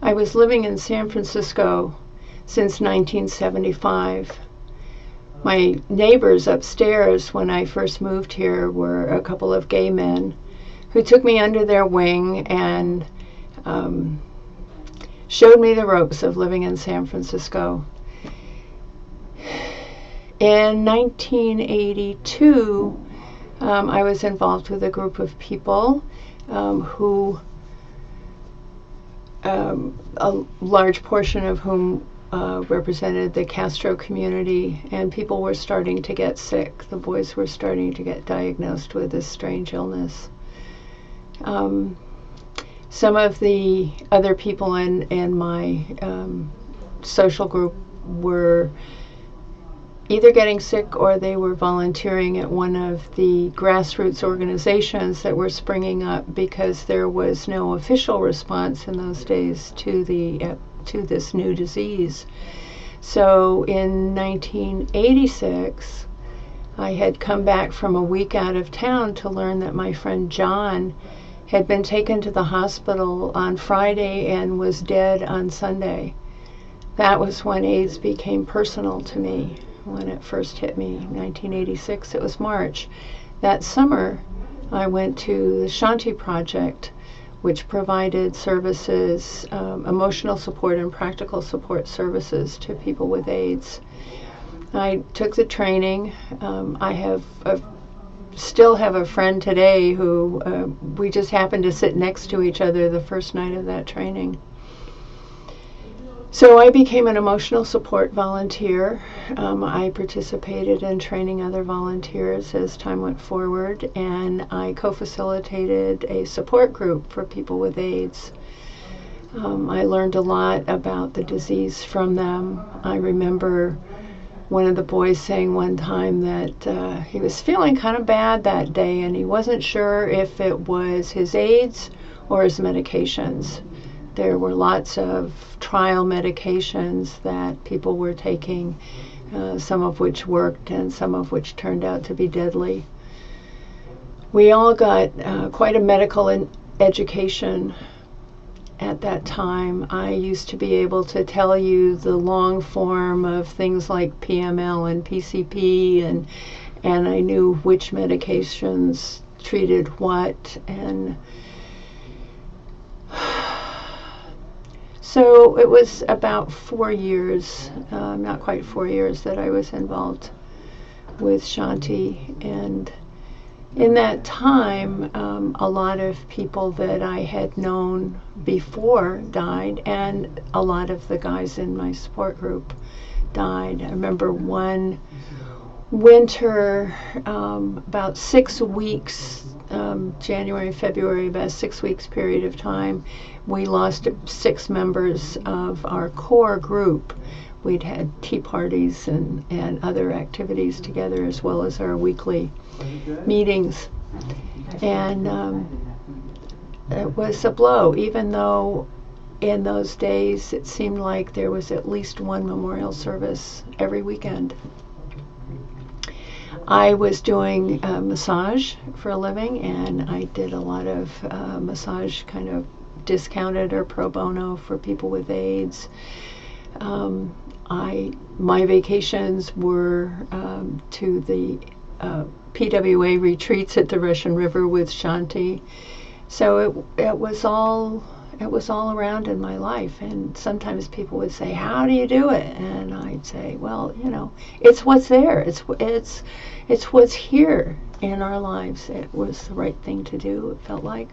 I was living in San Francisco since 1975. My neighbors upstairs when I first moved here were a couple of gay men who took me under their wing and showed me the ropes of living in San Francisco. In 1982, I was involved with a group of people who, a large portion of whom represented the Castro community, and people were starting to get sick. The boys were starting to get diagnosed with this strange illness. Some of the other people in my social group were either getting sick or they were volunteering at one of the grassroots organizations that were springing up because there was no official response in those days to this new disease. So in 1986, I had come back from a week out of town to learn that my friend John had been taken to the hospital on Friday and was dead on Sunday. That was when AIDS became personal to me. When it first hit me, 1986, it was March. That summer, I went to the Shanti Project, which provided services, emotional support and practical support services to people with AIDS. I took the training. I still have a friend today who we just happened to sit next to each other the first night of that training. So I became an emotional support volunteer. I participated in training other volunteers as time went forward, and I co-facilitated a support group for people with AIDS. I learned a lot about the disease from them. I remember one of the boys saying one time that he was feeling kind of bad that day, and he wasn't sure if it was his AIDS or his medications. There were lots of trial medications that people were taking, some of which worked and some of which turned out to be deadly. We all got quite a medical education at that time. I used to be able to tell you the long form of things like PML and PCP, and I knew which medications treated what, and so it was about 4 years, not quite 4 years, that I was involved with Shanti. And in that time, a lot of people that I had known before died, and a lot of the guys in my support group died. I remember one winter, about 6 weeks, January, February, about a 6 weeks period of time, we lost 6 members of our core group. We'd had tea parties and other activities together, as well as our weekly meetings. And it was a blow, even though in those days it seemed like there was at least one memorial service every weekend. I was doing massage for a living, and I did a lot of massage kind of discounted or pro bono for people with AIDS. My vacations were to the PWA retreats at the Russian River with Shanti. So it was all around in my life. And sometimes people would say, "How do you do it?" And I'd say, "Well, it's what's there. It's what's here in our lives." It was the right thing to do, it felt like.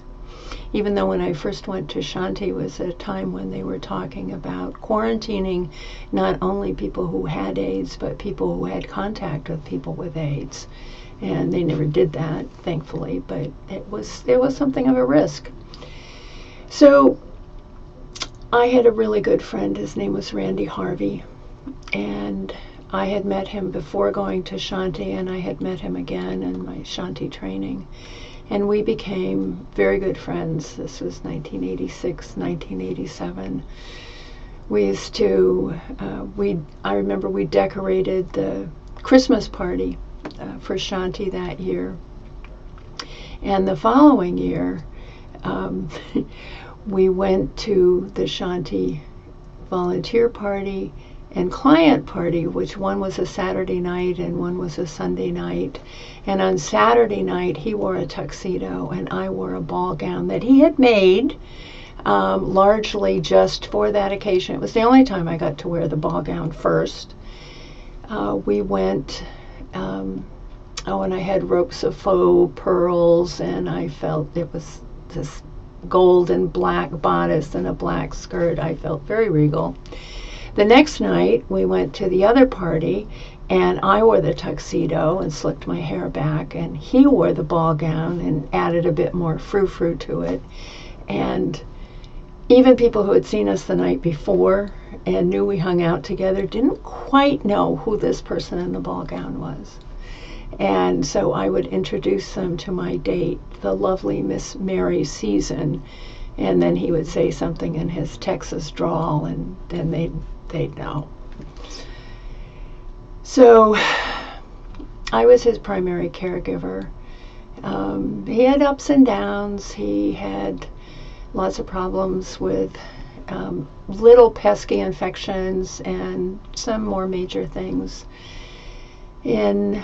Even though when I first went to Shanti was a time when they were talking about quarantining not only people who had AIDS, but people who had contact with people with AIDS. And they never did that, thankfully, but it was something of a risk. So I had a really good friend. His name was Randy Harvey, and I had met him before going to Shanti, and I had met him again in my Shanti training. And we became very good friends. This was 1986, 1987. We used to, I remember we decorated the Christmas party for Shanti that year. And the following year, we went to the Shanti volunteer party and client party, which one was a Saturday night and one was a Sunday night. And on Saturday night, he wore a tuxedo and I wore a ball gown that he had made largely just for that occasion. It was the only time I got to wear the ball gown first. We went, and I had ropes of faux pearls, and I felt it was this gold and black bodice and a black skirt. I felt very regal. The next night, we went to the other party, and I wore the tuxedo and slicked my hair back, and he wore the ball gown and added a bit more frou-frou to it. And even people who had seen us the night before and knew we hung out together didn't quite know who this person in the ball gown was. And so I would introduce them to my date, the lovely Miss Mary Season, and then he would say something in his Texas drawl, and then they'd know. So I was his primary caregiver. He had ups and downs. He had lots of problems with little pesky infections and some more major things. In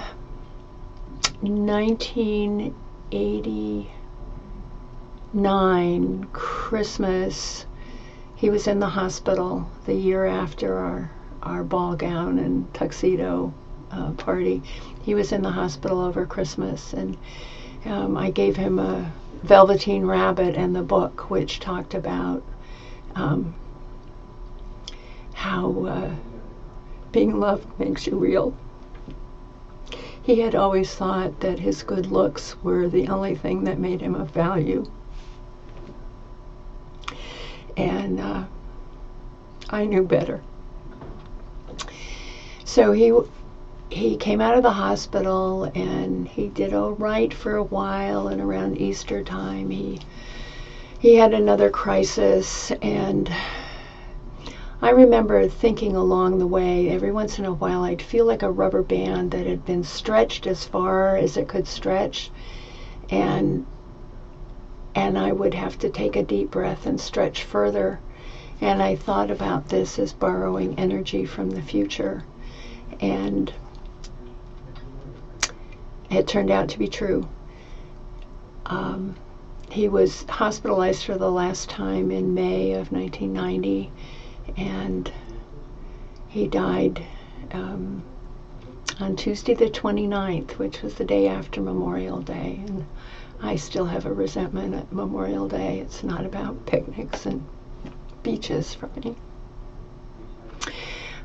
1989 Christmas, he was in the hospital the year after our ball gown and tuxedo party. He was in the hospital over Christmas, and I gave him a Velveteen Rabbit and the book, which talked about how being loved makes you real. He had always thought that his good looks were the only thing that made him of value. And I knew better. So he came out of the hospital, and he did all right for a while, and around Easter time he had another crisis. And I remember thinking along the way, every once in a while I'd feel like a rubber band that had been stretched as far as it could stretch, and I would have to take a deep breath and stretch further. And I thought about this as borrowing energy from the future, and it turned out to be true. He was hospitalized for the last time in May of 1990, and he died on Tuesday the 29th, which was the day after Memorial Day. And I still have a resentment at Memorial Day. It's not about picnics and beaches for me.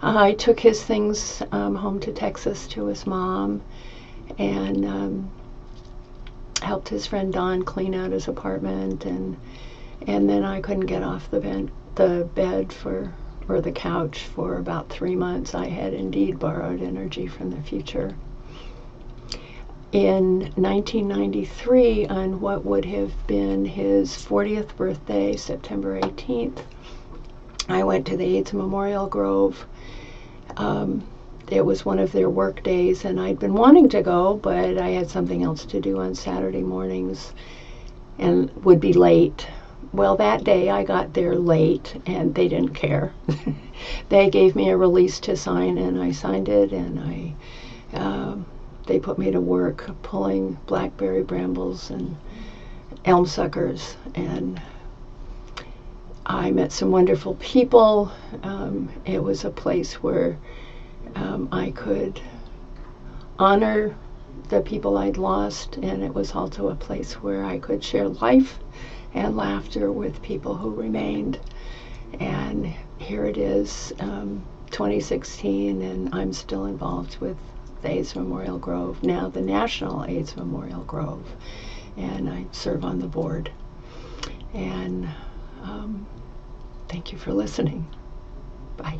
I took his things home to Texas to his mom, and helped his friend Don clean out his apartment, and then I couldn't get off the bed or the couch for about 3 months. I had indeed borrowed energy from the future. In 1993, on what would have been his 40th birthday, September 18th, I went to the AIDS Memorial Grove. It was one of their work days, and I'd been wanting to go, but I had something else to do on Saturday mornings and would be late. Well, that day I got there late, and they didn't care. They gave me a release to sign, and I signed it, and they put me to work pulling blackberry brambles and elm suckers, and I met some wonderful people. It was a place where I could honor the people I'd lost, and it was also a place where I could share life and laughter with people who remained. And here it is, 2016, and I'm still involved with the AIDS Memorial Grove, now the National AIDS Memorial Grove, and I serve on the board. And thank you for listening. Bye.